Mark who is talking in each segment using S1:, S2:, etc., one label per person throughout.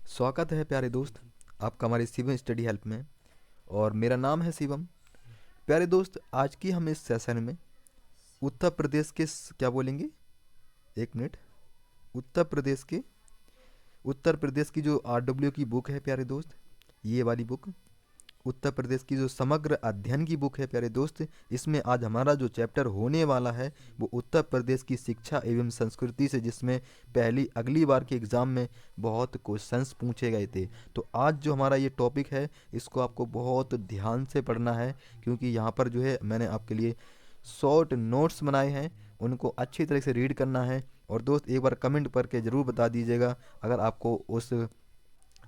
S1: स्वागत है प्यारे दोस्त आपका हमारे शिवम स्टडी हेल्प में। और मेरा नाम है शिवम। प्यारे दोस्त, आज की हम इस सेशन में उत्तर प्रदेश के क्या बोलेंगे, एक मिनट। उत्तर प्रदेश के उत्तर प्रदेश की जो आरडब्ल्यू की बुक है प्यारे दोस्त, ये वाली बुक उत्तर प्रदेश की जो समग्र अध्ययन की बुक है प्यारे दोस्त, इसमें आज हमारा जो चैप्टर होने वाला है वो उत्तर प्रदेश की शिक्षा एवं संस्कृति से, जिसमें अगली बार के एग्ज़ाम में बहुत क्वेश्चंस पूछे गए थे। तो आज जो हमारा ये टॉपिक है इसको आपको बहुत ध्यान से पढ़ना है, क्योंकि यहाँ पर जो है मैंने आपके लिए शॉर्ट नोट्स बनाए हैं, उनको अच्छी तरह से रीड करना है। और दोस्त एक बार कमेंट करके ज़रूर बता दीजिएगा अगर आपको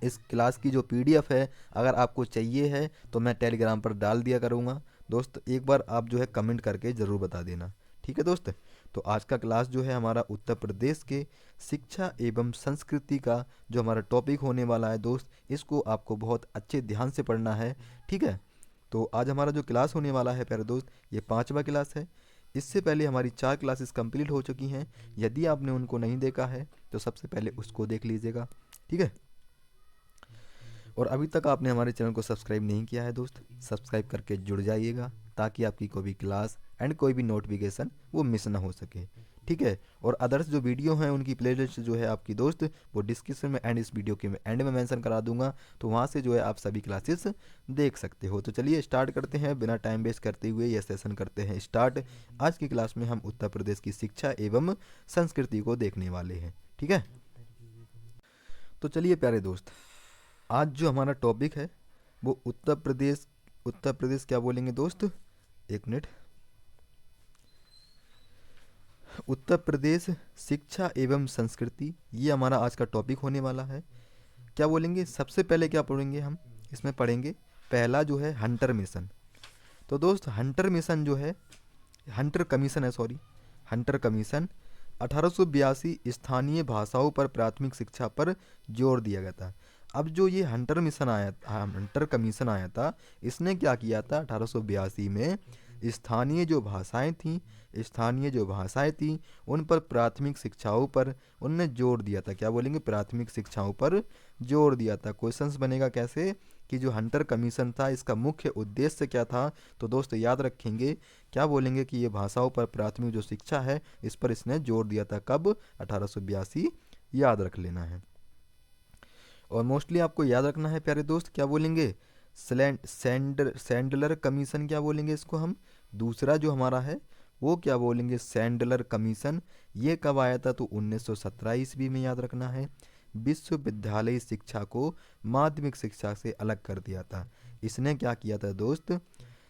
S1: इस क्लास की जो पीडीएफ है अगर आपको चाहिए है तो मैं टेलीग्राम पर डाल दिया करूँगा। दोस्त एक बार आप जो है कमेंट करके ज़रूर बता देना, ठीक है दोस्त। तो आज का क्लास जो है हमारा उत्तर प्रदेश के शिक्षा एवं संस्कृति का जो हमारा टॉपिक होने वाला है दोस्त, इसको आपको बहुत अच्छे ध्यान से पढ़ना है, ठीक है। तो आज हमारा जो क्लास होने वाला है प्यारे दोस्त, ये पांचवा क्लास है। इससे पहले हमारी 4 क्लासेस कंप्लीट हो चुकी हैं। यदि आपने उनको नहीं देखा है तो सबसे पहले उसको देख लीजिएगा, ठीक है। और अभी तक आपने हमारे चैनल को सब्सक्राइब नहीं किया है दोस्त, सब्सक्राइब करके जुड़ जाइएगा ताकि आपकी कोई भी क्लास एंड कोई भी नोटिफिकेशन वो मिस ना हो सके, ठीक है। और अदर्स जो वीडियो हैं उनकी प्लेलिस्ट जो है आपकी दोस्त वो डिस्क्रिप्शन में एंड इस वीडियो के एंड में मेंशन करा दूंगा, तो वहाँ से जो है आप सभी क्लासेस देख सकते हो। तो चलिए स्टार्ट करते हैं, बिना टाइम वेस्ट करते हुए यह सेशन करते हैं स्टार्ट। आज की क्लास में हम उत्तर प्रदेश की शिक्षा एवं संस्कृति को देखने वाले हैं, ठीक है। तो चलिए प्यारे दोस्त, आज जो हमारा टॉपिक है वो उत्तर प्रदेश क्या बोलेंगे दोस्त, एक मिनट। उत्तर प्रदेश शिक्षा एवं संस्कृति, ये हमारा आज का टॉपिक होने वाला है। क्या बोलेंगे, सबसे पहले क्या पढ़ेंगे हम, इसमें पढ़ेंगे पहला जो है हंटर मिशन। तो दोस्त हंटर मिशन जो है, हंटर कमीशन है, सॉरी, हंटर कमीशन 1882 स्थानीय भाषाओं पर प्राथमिक शिक्षा पर जोर दिया गया था। अब जो ये हंटर कमीशन आया था, इसने क्या किया था 1882 में स्थानीय जो भाषाएं थीं उन पर प्राथमिक शिक्षाओं पर उनने जोर दिया था। क्या बोलेंगे, प्राथमिक शिक्षाओं पर जोर दिया था। क्वेश्चंस बनेगा कैसे कि जो हंटर कमीशन था इसका मुख्य उद्देश्य क्या था। तो दोस्त याद रखेंगे, क्या बोलेंगे कि ये भाषाओं पर प्राथमिक जो शिक्षा है इस पर इसने जोर दिया था। कब, 1882, याद रख लेना है। और मोस्टली आपको याद रखना है प्यारे दोस्त, क्या बोलेंगे, सैंडलर कमीशन, क्या बोलेंगे इसको हम। दूसरा जो हमारा है वो क्या बोलेंगे, सैंडलर कमीशन। ये कब आया था, तो 1917 ईस्वी में, याद रखना है। विश्वविद्यालय शिक्षा को माध्यमिक शिक्षा से अलग कर दिया था। इसने क्या किया था दोस्त,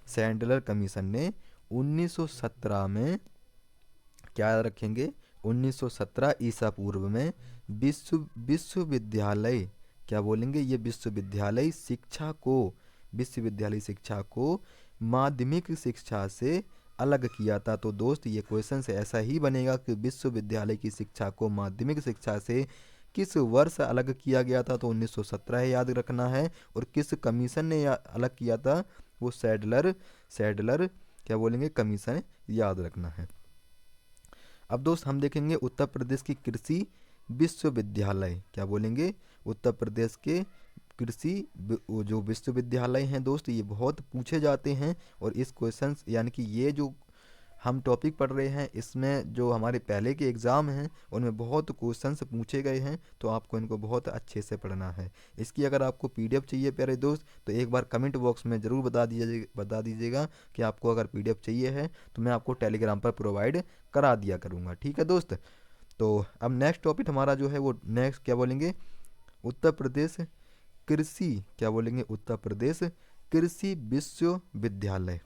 S1: सैंडलर कमीशन ने 1917 में, क्या याद रखेंगे, 1917 ईसा पूर्व में विश्वविद्यालय, क्या बोलेंगे, ये विश्वविद्यालय शिक्षा को माध्यमिक शिक्षा से अलग किया था। तो दोस्त ये क्वेश्चन से ऐसा ही बनेगा कि विश्वविद्यालय की शिक्षा को माध्यमिक शिक्षा से किस वर्ष अलग किया गया था, तो 1917 याद रखना है। और किस कमीशन ने अलग किया था, वो सैडलर क्या बोलेंगे कमीशन, याद रखना है। अब दोस्त हम देखेंगे उत्तर प्रदेश की कृषि विश्वविद्यालय, क्या बोलेंगे, उत्तर प्रदेश के जो विश्वविद्यालय हैं दोस्त, ये बहुत पूछे जाते हैं। और इस क्वेश्चन यानी कि ये जो हम टॉपिक पढ़ रहे हैं इसमें जो हमारे पहले के एग्ज़ाम हैं उनमें बहुत क्वेश्चंस पूछे गए हैं, तो आपको इनको बहुत अच्छे से पढ़ना है। इसकी अगर आपको पीडीएफ चाहिए प्यारे दोस्त तो एक बार कमेंट बॉक्स में ज़रूर बता दीजिएगा कि आपको अगर पीडीएफ चाहिए है तो मैं आपको टेलीग्राम पर प्रोवाइड करा दिया करूँगा, ठीक है दोस्त। तो अब नेक्स्ट टॉपिक हमारा जो है वो नेक्स्ट क्या बोलेंगे, उत्तर प्रदेश कृषि, क्या बोलेंगे, उत्तर प्रदेश कृषि विश्वविद्यालय।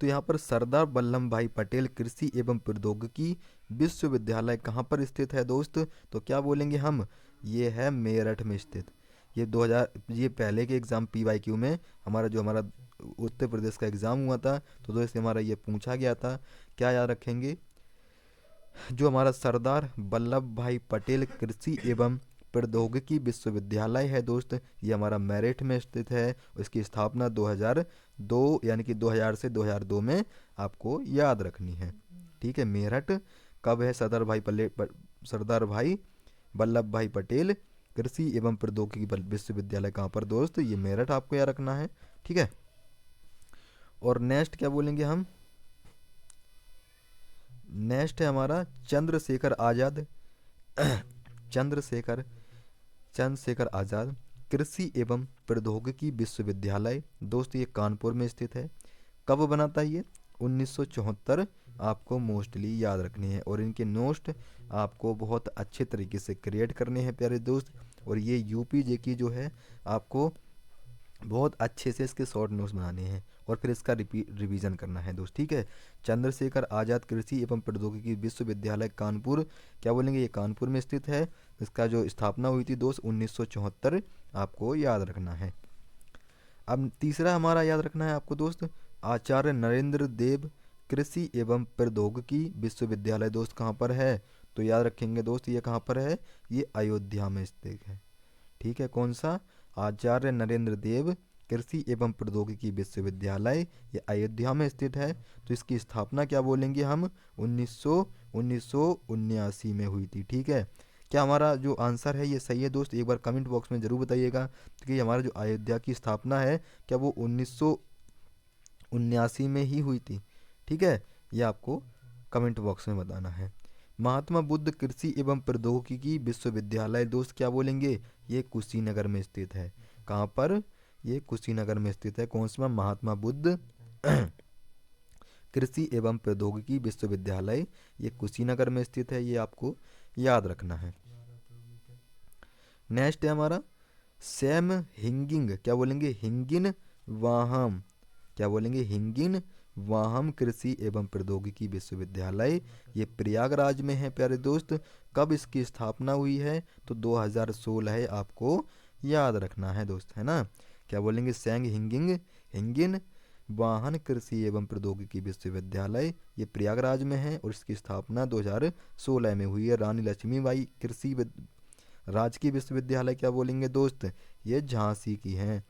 S1: तो यहाँ पर सरदार वल्लभ भाई पटेल कृषि एवं प्रौद्योगिकी विश्वविद्यालय कहाँ पर स्थित है दोस्त, तो क्या बोलेंगे हम, ये है मेरठ में स्थित। ये पहले के एग्ज़ाम PYQ में हमारा उत्तर प्रदेश का एग्ज़ाम हुआ था, तो दोस्त हमारा ये पूछा गया था। क्या याद रखेंगे, जो हमारा सरदार वल्लभ भाई पटेल कृषि एवं प्रौद्योगिकी विश्वविद्यालय है दोस्त, ये हमारा मेरठ में स्थित है। इसकी स्थापना 2002 यानी कि 2000 से 2002 में आपको याद रखनी है, ठीक है। मेरठ कब है, सरदार भाई वल्लभ भाई पटेल कृषि एवं प्रौद्योगिकी विश्वविद्यालय कहाँ पर दोस्त, ये मेरठ आपको याद रखना है। ठीक है, और नेक्स्ट क्या बोलेंगे हम, नेक्स्ट है हमारा चंद्रशेखर आजाद चंद्रशेखर चंद्रशेखर आजाद कृषि एवं प्रौद्योगिकी विश्वविद्यालय दोस्त, ये कानपुर में स्थित है। कब बना था ये, 1974, आपको मोस्टली याद रखनी है। और इनके नोट्स आपको बहुत अच्छे तरीके से क्रिएट करने हैं प्यारे दोस्त। और ये यूपीजे की जो है आपको बहुत अच्छे से इसके शॉर्ट नोट्स बनाने हैं और फिर इसका रिवीजन करना है दोस्त। ठीक है, चंद्रशेखर आज़ाद कृषि एवं प्रौद्योगिकी विश्वविद्यालय कानपुर, क्या बोलेंगे, ये कानपुर में स्थित है। इसका जो स्थापना हुई थी दोस्त 1974, आपको याद रखना है। अब तीसरा हमारा याद रखना है आपको दोस्त, आचार्य नरेंद्र देव कृषि एवं प्रौद्योगिकी विश्वविद्यालय दोस्त कहाँ पर है, तो याद रखेंगे दोस्त ये कहाँ पर है, ये अयोध्या में स्थित है। ठीक है, कौन सा, आचार्य नरेंद्र देव कृषि एवं प्रौद्योगिकी विश्वविद्यालय, ये अयोध्या में स्थित है। तो इसकी स्थापना क्या बोलेंगे हम, 1979 में हुई थी। ठीक है, क्या हमारा जो आंसर है ये सही है दोस्त, एक बार कमेंट बॉक्स में ज़रूर बताइएगा कि हमारा जो अयोध्या की स्थापना है क्या वो 1979 में ही हुई थी। ठीक है, ये आपको कमेंट बॉक्स में बताना है। महात्मा बुद्ध कृषि एवं प्रौद्योगिकी विश्वविद्यालय दोस्त क्या बोलेंगे, ये कुशीनगर में स्थित है। कहाँ पर, ये कुशीनगर में स्थित है। कौन सा, महात्मा बुद्ध कृषि एवं प्रौद्योगिकी विश्वविद्यालय, ये कुशीनगर में स्थित है, ये आपको याद रखना है। नेक्स्ट है हमारा सैम हिंगिंग, क्या बोलेंगे, हिंगिन वाहम, क्या बोलेंगे, हिंगिन वाहम कृषि एवं प्रौद्योगिकी विश्वविद्यालय, ये प्रयागराज में है प्यारे दोस्त। कब इसकी स्थापना हुई है, तो 2016 है, आपको याद रखना है दोस्त, है ना। क्या बोलेंगे, सैंग हिंगिंग हिंगिन वाहन कृषि एवं प्रौद्योगिकी विश्वविद्यालय, ये प्रयागराज में है और इसकी स्थापना 2016 में हुई है। रानी लक्ष्मीबाई कृषि राजकीय विश्वविद्यालय क्या बोलेंगे दोस्त, ये झांसी की हैं।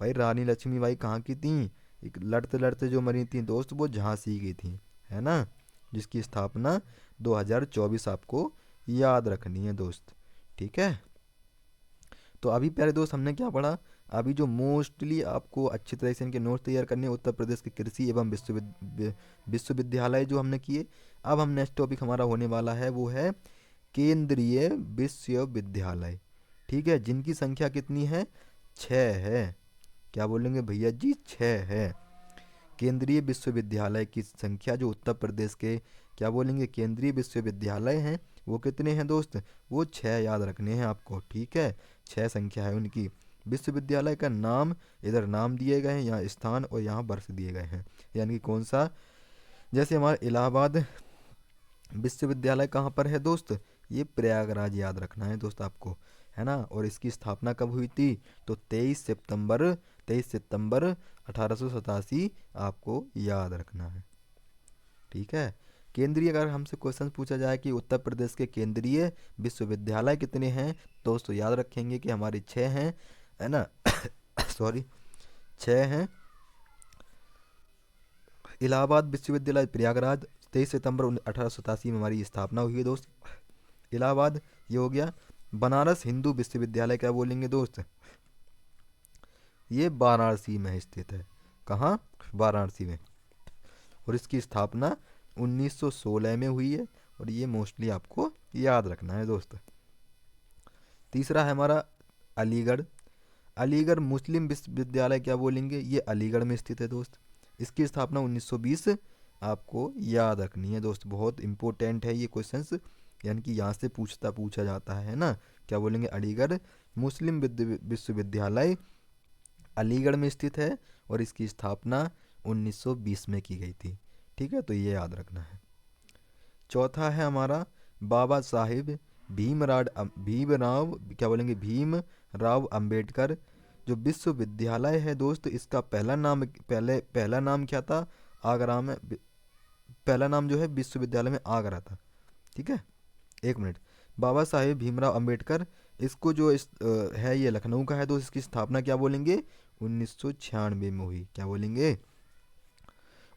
S1: भाई रानी लक्ष्मीबाई कहाँ की थी, एक लड़ते लड़ते जो मरी थी दोस्त, वो झांसी की थी, है ना, जिसकी स्थापना 2024 आपको याद रखनी है दोस्त। ठीक है, तो अभी प्यारे दोस्त हमने क्या पढ़ा, अभी जो मोस्टली आपको अच्छी तरह से इनके नोट्स तैयार करने हैं उत्तर प्रदेश के कृषि एवं विश्वविद्यालय जो हमने किए। अब हम नेक्स्ट टॉपिक हमारा होने वाला है वो है केंद्रीय विश्वविद्यालय। ठीक है, जिनकी संख्या कितनी है, 6 है। क्या बोलेंगे भैया जी, 6 है। केंद्रीय विश्वविद्यालय की संख्या जो उत्तर प्रदेश के क्या बोलेंगे केंद्रीय विश्वविद्यालय हैं वो कितने हैं दोस्त, वो 6 याद रखने हैं आपको। ठीक है, 6 संख्या है उनकी। विश्वविद्यालय का नाम, इधर नाम दिए गए हैं, यहाँ स्थान और यहाँ वर्ष दिए गए हैं, यानी कि कौन सा, जैसे हमारा इलाहाबाद विश्वविद्यालय कहाँ पर है दोस्त, ये प्रयागराज याद रखना है दोस्त आपको, है ना। और इसकी स्थापना कब हुई थी, तो 23 सितंबर 1887 आपको याद रखना है। ठीक है, केंद्रीय, अगर हमसे क्वेश्चन पूछा जाए कि उत्तर प्रदेश के केंद्रीय विश्वविद्यालय कितने हैं, दोस्तों याद रखेंगे कि हमारे 6 हैं, है ना सॉरी 6 हैं। इलाहाबाद विश्वविद्यालय प्रयागराज 23 सितंबर 1887 में हमारी स्थापना हुई है दोस्त, इलाहाबाद ये हो गया। बनारस हिंदू विश्वविद्यालय क्या बोलेंगे दोस्त, ये वाराणसी में स्थित है। कहाँ, वाराणसी में, और इसकी स्थापना 1916 में हुई है और ये मोस्टली आपको याद रखना है दोस्त। तीसरा है हमारा अलीगढ़, अलीगढ़ मुस्लिम विश्वविद्यालय क्या बोलेंगे, ये अलीगढ़ में स्थित है दोस्त। इसकी स्थापना 1920 आपको याद रखनी है दोस्त, बहुत इंपॉर्टेंट है ये क्वेश्चंस, यानी कि यहाँ से पूछा जाता है ना। क्या बोलेंगे, अलीगढ़ मुस्लिम विश्वविद्यालय अलीगढ़ में स्थित है और इसकी स्थापना 1920 में की गई थी। ठीक है, तो ये याद रखना है। चौथा है हमारा बाबा साहिब भीमराव क्या बोलेंगे, भीमराव अंबेडकर जो विश्वविद्यालय है दोस्त, इसका पहला नाम क्या था, आगरा में, पहला नाम जो है विश्वविद्यालय में आगरा था। ठीक है, एक मिनट, बाबा साहेब भीमराव अंबेडकर, इसको जो है ये लखनऊ का है दोस्त। इसकी स्थापना क्या बोलेंगे, 1996 में हुई, क्या बोलेंगे,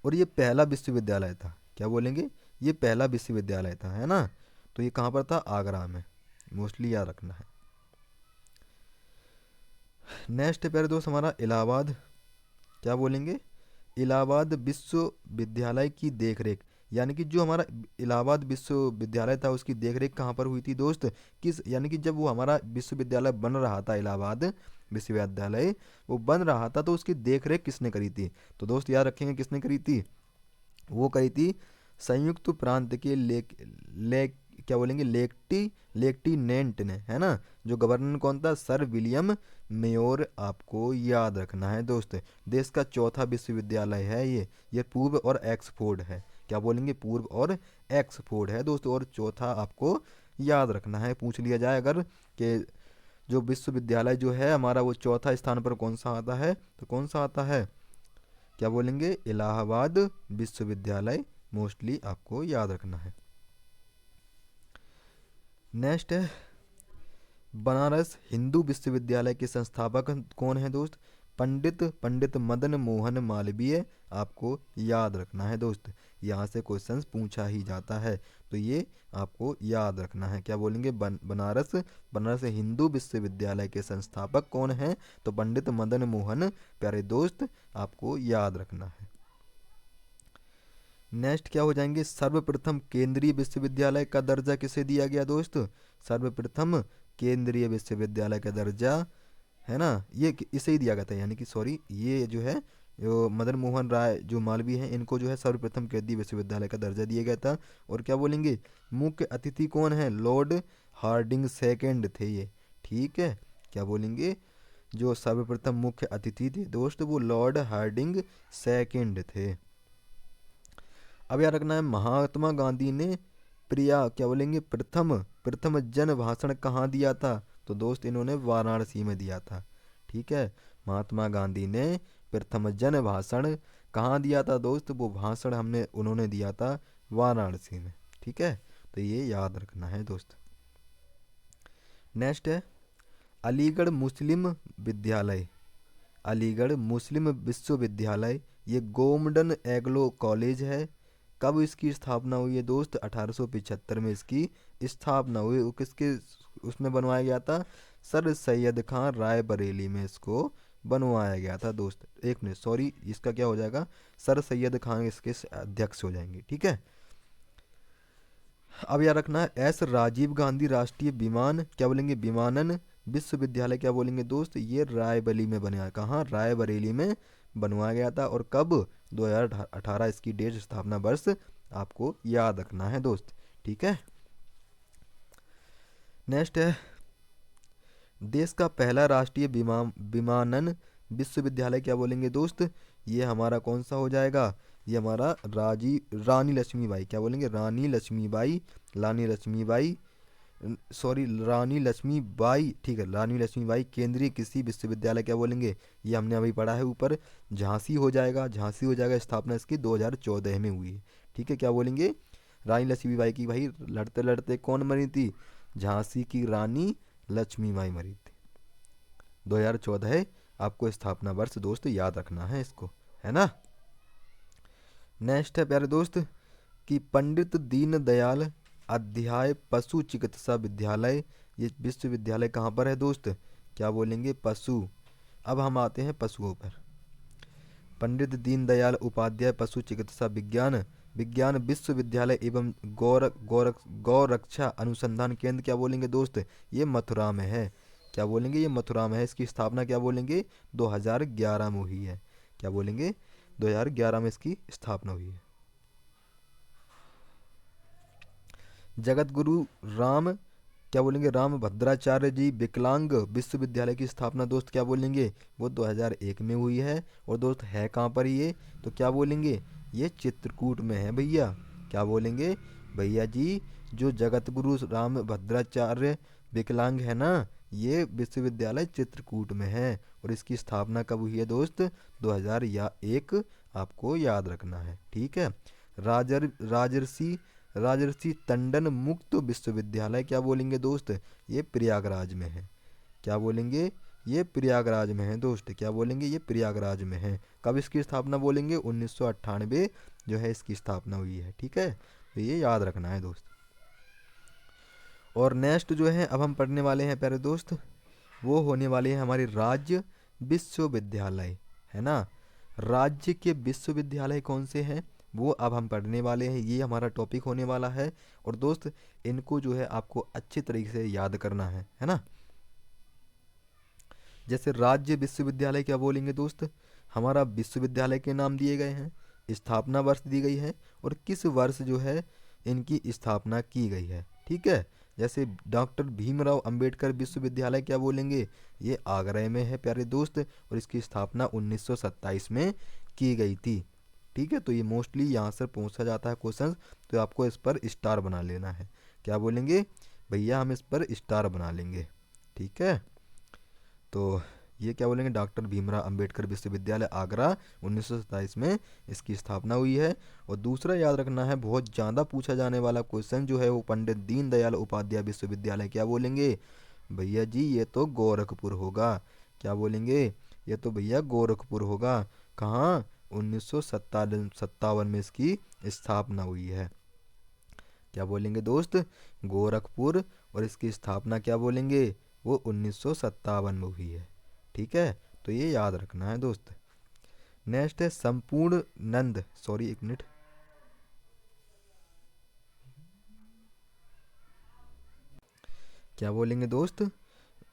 S1: और ये पहला विश्वविद्यालय था, क्या बोलेंगे, ये पहला विश्वविद्यालय था, है ना। तो ये कहाँ पर था, आगरा में, मोस्टली याद रखना है। नेक्स्ट है प्यारे दोस्त हमारा इलाहाबाद, क्या बोलेंगे, इलाहाबाद विश्वविद्यालय की देखरेख, यानी कि जो हमारा इलाहाबाद विश्वविद्यालय था उसकी देखरेख कहाँ पर हुई थी दोस्त, किस, यानी कि जब वो हमारा विश्वविद्यालय बन रहा था, इलाहाबाद विश्वविद्यालय वो बन रहा था, तो उसकी देखरेख किसने करी थी। तो दोस्त याद रखेंगे किसने करी थी, वो करी थी संयुक्त प्रांत के लेक क्या बोलेंगे लेफ्टिनेंट ने, है ना। जो गवर्नर कौन था, सर विलियम मेयोर, आपको याद रखना है दोस्त। देश का चौथा विश्वविद्यालय है ये पूर्व और एक्सफोर्ड है, क्या बोलेंगे, पूर्व और एक्सफोर्ड है दोस्त। और चौथा आपको याद रखना है, पूछ लिया जाए अगर कि जो विश्वविद्यालय जो है हमारा वो चौथा स्थान पर कौन सा आता है, तो कौन सा आता है, क्या बोलेंगे, इलाहाबाद विश्वविद्यालय, मोस्टली आपको याद रखना है। नेक्स्ट है बनारस हिंदू विश्वविद्यालय के संस्थापक कौन है दोस्त, पंडित मदन मोहन मालवीय, आपको याद रखना है दोस्त। यहाँ से क्वेश्चंस पूछा ही जाता है, तो ये आपको याद रखना है, क्या बोलेंगे, बनारस हिंदू विश्वविद्यालय के संस्थापक कौन है, तो पंडित मदन मोहन, प्यारे दोस्त आपको याद रखना है। नेक्स्ट क्या हो जाएंगे, सर्वप्रथम केंद्रीय विश्वविद्यालय का दर्जा किसे दिया गया दोस्त, सर्वप्रथम केंद्रीय विश्वविद्यालय का दर्जा, है ना, ये इसे ही दिया गया था, यानी कि सॉरी ये जो है जो मदन मोहन राय जो मालवीय हैं इनको जो है सर्वप्रथम केंद्रीय विश्वविद्यालय का दर्जा दिया गया था। और क्या बोलेंगे, मुख्य अतिथि कौन है, लॉर्ड हार्डिंग सेकंड थे ये, ठीक है, क्या बोलेंगे, जो सर्वप्रथम मुख्य अतिथि थे दोस्त वो लॉर्ड हार्डिंग सेकंड थे। अब याद रखना है महात्मा गांधी ने क्या बोलेंगे, प्रथम जन भाषण कहाँ दिया था, तो दोस्त इन्होंने वाराणसी में दिया था, ठीक है। महात्मा गांधी ने प्रथम जन भाषण कहाँ दिया था दोस्त, वो भाषण उन्होंने दिया था वाराणसी में, ठीक है, तो ये याद रखना है दोस्त। नेक्स्ट है अलीगढ़ मुस्लिम विद्यालय, अलीगढ़ मुस्लिम विश्वविद्यालय, ये गोल्डन एग्लो कॉलेज है। कब इसकी स्थापना हुई है दोस्त, 1875 में इसकी स्थापना हुई। वो किसके उसमें बनवाया गया था, सर सैयद खान रायबरेली में इसको बनवाया गया था दोस्त। एक मिनट सॉरी, इसका क्या हो जाएगा, सर सैयद खान इसके अध्यक्ष हो जाएंगे, ठीक है। अब याद रखना है एस राजीव गांधी राष्ट्रीय विमान क्या बोलेंगे, विमानन विश्वविद्यालय क्या बोलेंगे दोस्त, ये रायबरेली में बना, कहाँ, रायबरेली में बनवाया गया था। और कब, 2018 इसकी डेट, स्थापना वर्ष आपको याद रखना है दोस्त, ठीक है। नेक्स्ट है देश का पहला राष्ट्रीय विमानन विश्वविद्यालय क्या बोलेंगे दोस्त, ये हमारा कौन सा हो जाएगा, ये हमारा रानी लक्ष्मीबाई, क्या बोलेंगे, रानी लक्ष्मीबाई सॉरी रानी लक्ष्मीबाई, ठीक है, रानी लक्ष्मीबाई केंद्रीय कृषि विश्वविद्यालय क्या बोलेंगे, ये हमने अभी पढ़ा है ऊपर, झांसी हो जाएगा, स्थापना इसकी 2014 में हुई है, ठीक है, क्या बोलेंगे, रानी लक्ष्मीबाई की, भाई लड़ते लड़ते कौन मरी थी, झांसी की रानी लक्ष्मीबाई मरी थी, 2014 आपको स्थापना वर्ष दोस्त याद रखना है इसको, है ना। नेक्स्ट है प्यारे दोस्त कि पंडित दीनदयाल अध्याय पशु चिकित्सा विद्यालय, ये विश्वविद्यालय कहाँ पर है दोस्त, क्या बोलेंगे, पशु। अब हम आते हैं पशुओं पर, पंडित दीनदयाल उपाध्याय पशु चिकित्सा विज्ञान विश्वविद्यालय एवं गौरक्षा अनुसंधान केंद्र क्या बोलेंगे दोस्त, ये मथुरा में है, क्या बोलेंगे, ये मथुरा में है। इसकी स्थापना क्या बोलेंगे, 2011 में हुई है, क्या बोलेंगे, 2011 में इसकी स्थापना हुई है। जगत गुरु राम क्या बोलेंगे, राम भद्राचार्य जी विकलांग विश्वविद्यालय की स्थापना दोस्त क्या बोलेंगे, वो 2001 में हुई है। और दोस्त है कहाँ पर ये, तो क्या बोलेंगे, ये चित्रकूट में है भैया, क्या बोलेंगे भैया जी, जो जगत गुरु राम भद्राचार्य विकलांग है ना, ये विश्वविद्यालय चित्रकूट में है। और इसकी स्थापना कब हुई है दोस्त, 2001 आपको याद रखना है, ठीक है। राजर्षि टंडन मुक्त विश्वविद्यालय क्या बोलेंगे दोस्त, ये प्रयागराज में है, क्या बोलेंगे, ये प्रयागराज में है दोस्त, क्या बोलेंगे, ये प्रयागराज में है। कब इसकी स्थापना बोलेंगे, 1998 जो है इसकी स्थापना हुई है, ठीक है, तो ये याद रखना है दोस्त। और नेक्स्ट जो है अब हम पढ़ने वाले हैं प्यारे दोस्त, वो होने वाली है हमारी राज्य विश्वविद्यालय, है ना। राज्य के विश्वविद्यालय कौन से हैं वो अब हम पढ़ने वाले हैं, ये हमारा टॉपिक होने वाला है। और दोस्त इनको जो है आपको अच्छी तरीके से याद करना है ना। जैसे राज्य विश्वविद्यालय क्या बोलेंगे दोस्त, हमारा विश्वविद्यालय के नाम दिए गए हैं, स्थापना वर्ष दी गई है और किस वर्ष जो है इनकी स्थापना की गई है, ठीक है। जैसे डॉक्टर भीमराव अंबेडकर विश्वविद्यालय क्या बोलेंगे, ये आगरा में है प्यारे दोस्त, और इसकी स्थापना 1927 में की गई थी, ठीक है। तो ये मोस्टली यहाँ से पूछा जाता है क्वेश्चन, तो आपको इस पर स्टार बना लेना है। क्या बोलेंगे भैया, हम इस पर स्टार बना लेंगे, ठीक है। तो ये क्या बोलेंगे, डॉक्टर भीमराव अंबेडकर विश्वविद्यालय आगरा 1927 में इसकी स्थापना हुई है। और दूसरा याद रखना है, बहुत ज़्यादा पूछा जाने वाला क्वेश्चन जो है वो पंडित दीनदयाल उपाध्याय विश्वविद्यालय क्या बोलेंगे भैया जी, ये तो गोरखपुर होगा। क्या बोलेंगे, ये तो भैया गोरखपुर होगा। कहाँ, 1957 में इसकी स्थापना हुई है। क्या बोलेंगे दोस्त, गोरखपुर, और इसकी स्थापना क्या बोलेंगे, वो 1957 में हुई है, ठीक है। तो ये याद रखना है दोस्त। नेक्स्ट है संपूर्ण नंद, सॉरी एक मिनट, क्या बोलेंगे दोस्त,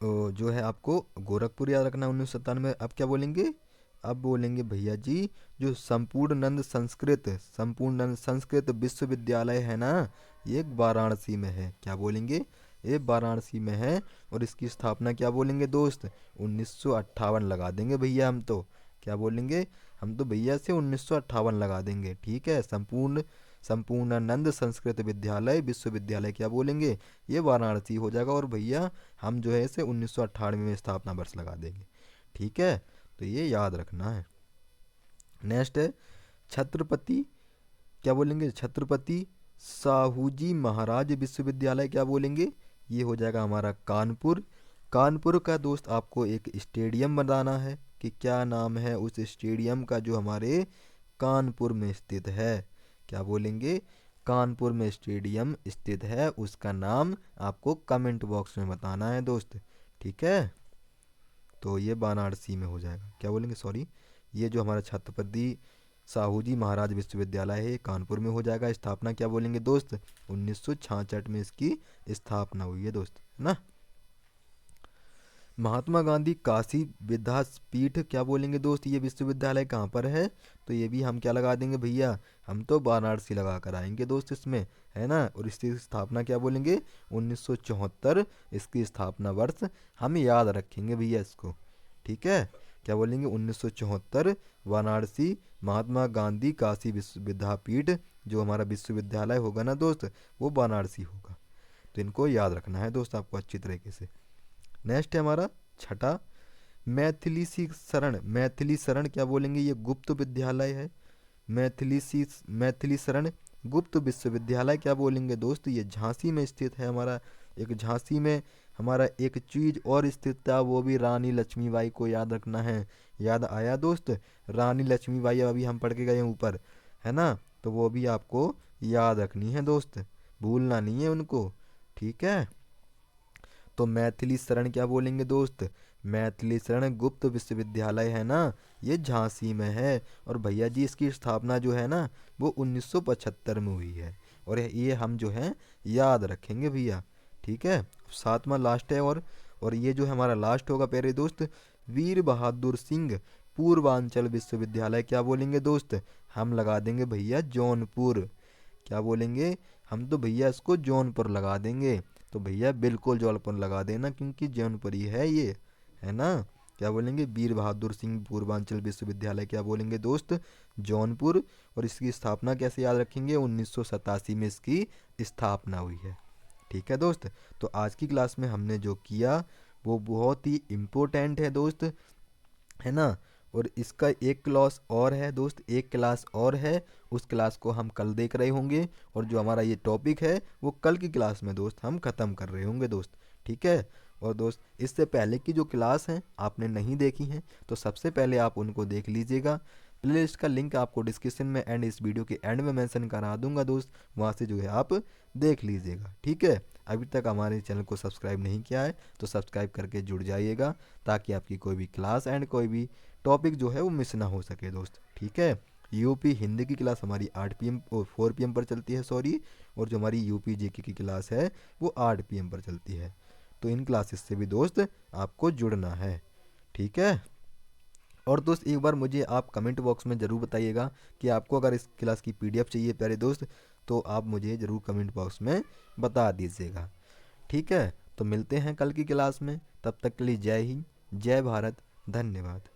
S1: जो है आपको गोरखपुर याद रखना है 1957 में। अब क्या बोलेंगे, अब बोलेंगे भैया जी जो संपूर्ण नंद संस्कृत विश्वविद्यालय है ना, ये वाराणसी में है। क्या बोलेंगे, ये वाराणसी में है, और इसकी स्थापना क्या बोलेंगे दोस्त, 1958 लगा देंगे भैया हम तो। क्या बोलेंगे, हम तो भैया से 1958 लगा देंगे, ठीक है। संपूर्णानंद संस्कृत विद्यालय विश्वविद्यालय क्या बोलेंगे, ये वाराणसी हो जाएगा, और भैया हम जो है इसे 1998 में स्थापना वर्ष लगा देंगे, ठीक है। तो ये याद रखना है। नेक्स्ट है छत्रपति, क्या बोलेंगे, छत्रपति साहूजी महाराज विश्वविद्यालय क्या बोलेंगे, ये हो जाएगा हमारा कानपुर। कानपुर का दोस्त आपको एक स्टेडियम बनाना है कि क्या नाम है उस स्टेडियम का जो हमारे कानपुर में स्थित है। क्या बोलेंगे, कानपुर में स्टेडियम स्थित है, उसका नाम आपको कमेंट बॉक्स में बताना है दोस्त, ठीक है। तो ये वाराणसी में हो जाएगा। क्या बोलेंगे, सॉरी, ये जो हमारा छत्रपति साहूजी महाराज विश्वविद्यालय है ये कानपुर में हो जाएगा। स्थापना क्या बोलेंगे दोस्त, 1966 में इसकी स्थापना हुई है दोस्त, है ना। महात्मा गांधी काशी विद्यापीठ क्या बोलेंगे दोस्त, ये विश्वविद्यालय कहाँ पर है, तो ये भी हम क्या लगा देंगे भैया, हम तो वाराणसी लगा कर आएंगे दोस्त इसमें, है ना। और इसकी स्थापना क्या बोलेंगे, 1974 इसकी स्थापना वर्ष हम याद रखेंगे भैया इसको, ठीक है। क्या बोलेंगे, 1974 वाराणसी महात्मा गांधी काशी विद्यापीठ जो हमारा विश्वविद्यालय होगा ना दोस्त, वो वाराणसी होगा। तो इनको याद रखना है दोस्त आपको अच्छी तरीके से। नेक्स्ट है हमारा छठा मैथिली शरण क्या बोलेंगे, ये गुप्त विद्यालय है। मैथिली शरण गुप्त विश्वविद्यालय क्या बोलेंगे दोस्त, ये झांसी में स्थित है हमारा। एक झांसी में हमारा एक चीज और स्थित था, वो भी रानी लक्ष्मीबाई को याद रखना है। याद आया दोस्त, रानी लक्ष्मीबाई अभी हम पढ़ के गए हैं ऊपर, है ना। तो वो भी आपको याद रखनी है दोस्त, भूलना नहीं है उनको, ठीक है। तो मैथिली शरण क्या बोलेंगे दोस्त, मैथिली शरण गुप्त विश्वविद्यालय है ना, ये झांसी में है। और भैया जी इसकी स्थापना जो है ना वो 1975 में हुई है, और ये हम जो है याद रखेंगे भैया, ठीक है। सातवां लास्ट है, और ये जो है हमारा लास्ट होगा प्यारे दोस्त, वीर बहादुर सिंह पूर्वांचल विश्वविद्यालय क्या बोलेंगे दोस्त, हम लगा देंगे भैया जौनपुर। क्या बोलेंगे, हम तो भैया इसको जौनपुर लगा देंगे। तो भैया बिल्कुल जौनपुर लगा देना क्योंकि जौनपुर ही है ये, है ना। क्या बोलेंगे, वीर बहादुर सिंह पूर्वांचल विश्वविद्यालय क्या बोलेंगे दोस्त, जौनपुर। और इसकी स्थापना कैसे याद रखेंगे, 1987 में इसकी स्थापना हुई है, ठीक है दोस्त। तो आज की क्लास में हमने जो किया वो बहुत ही इम्पोर्टेंट है दोस्त, है ना। और इसका एक क्लास और है दोस्त, एक क्लास और है, उस क्लास को हम कल देख रहे होंगे। और जो हमारा ये टॉपिक है वो कल की क्लास में दोस्त हम ख़त्म कर रहे होंगे दोस्त, ठीक है। और दोस्त इससे पहले की जो क्लास हैं आपने नहीं देखी हैं तो सबसे पहले आप उनको देख लीजिएगा। प्लेलिस्ट का लिंक आपको डिस्क्रिप्शन में एंड इस वीडियो के एंड में मेंशन करा दूंगा दोस्त, वहाँ से जो है आप देख लीजिएगा, ठीक है। अभी तक हमारे चैनल को सब्सक्राइब नहीं किया है तो सब्सक्राइब करके जुड़ जाइएगा, ताकि आपकी कोई भी क्लास एंड कोई भी टॉपिक जो है वो मिस ना हो सके दोस्त। ठीक है। यूपी हिंदी की क्लास हमारी 8 PM और 4 PM पर चलती है, सॉरी। और जो हमारी यूपी जीके की क्लास है वो 8 PM पर चलती है। तो इन क्लासेस से भी दोस्त आपको जुड़ना है। ठीक है। और दोस्त एक बार मुझे आप कमेंट बॉक्स में ज़रूर बताइएगा कि आपको अगर इस क्लास की PDF चाहिए प्यारे दोस्त, तो आप मुझे ज़रूर कमेंट बॉक्स में बता दीजिएगा। ठीक है। तो मिलते हैं कल की क्लास में, तब तक के लिए जय हिंद, जय भारत, धन्यवाद।